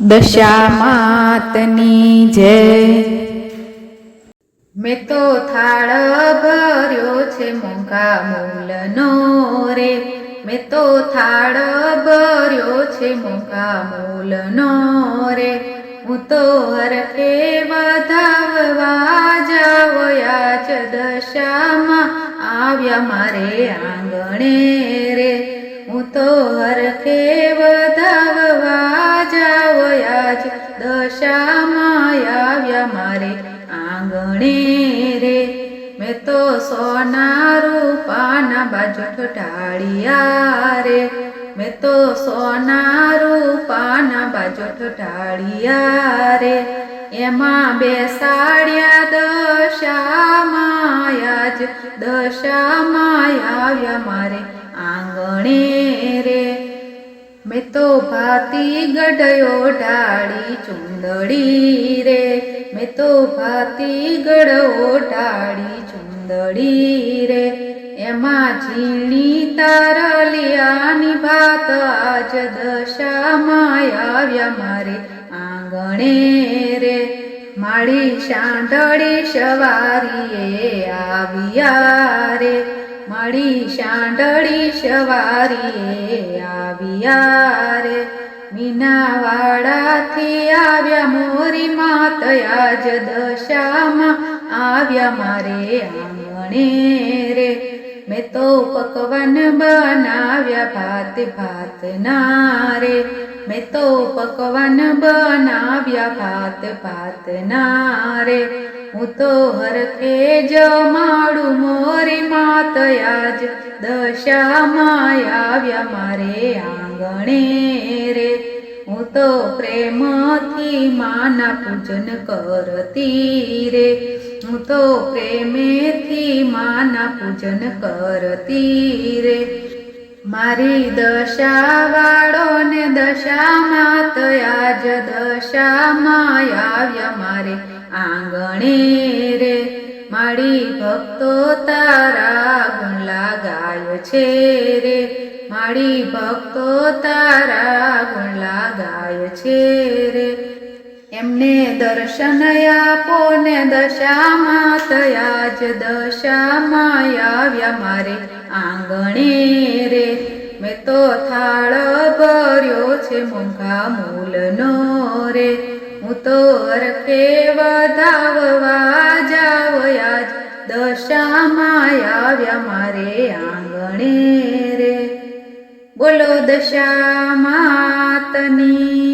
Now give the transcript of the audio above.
દશામાતની જય। મેં તો થાળ ભર્યો છે મોંઘા મૂલનો રે, મેં તો થાળ ભર્યો છે મોંઘા મૂલનો રે, હું તો હરખે વધાવવા જાવયા જ દશામાં આવ્યા મારે આંગણે રે, હું તો હરખે વધાવવા જાવયા જ દશામાં આવ્યા મારે આંગણે રે, મેં તો સોના રૂપાના બાજોઠ ઢાળિયા રે, મેં તો સોના રૂપાના બાજોઠ ઢાળિયા રે, એમાં બેસાડ્યા દશામાં આજ દશામાં આવ્યા મારે આંગણે રે, મેં તો ભાતી ગઢયો ઢાળી ચુંદડી રે, મેં તો ભાતી ગઢો ઢાળી ચુંદડી રે, એમાં ઝીણી તારલિયાની ભાત આજ દશામાં આવ્યા મારે આંગણે રે, માળી સાંઢળી સવારીએ આવ્યા રે, માળી સાંઢળી સવારીએ આવ્યા રે, મીનાવાડાથી આવ્યા મોરી માત આજ દશામાં આવ્યા મારે આંગણે રે, મેં તો પકવાન બનાવ્યા ભાત ભાતના રે, મેં તો પકવાન બનાવ્યા ભાત ભાતના રે, હું તો હરખે જમાડું મોરી માત આજ દશામાં આવ્યા મારે આંગણે રે, હું તો પ્રેમથી માના પૂજન કરતી રે, હું તો પ્રેમેથી માના પૂજન કરતી રે, મારી દશાવાળો ને દશામાત આજ દશામાં આવ્યા મારે આંગણે રે, મારી ભક્તો તારા ગુણ લાગાય છે રે, મારી ભક્તો તારા ગુણ લાગાય છે રે, એમને દર્શન આપો ને દશામાત આજ દશામાં આવ્યા મારે આંગણે રે, મેં તો થાળ ભર્યો છે મોંઘા મૂલનો રે, હું તો હરખે વધાવવા જાવયા જ દશામાં આવ્યા મારે આંગણે રે, બોલો દશામાતની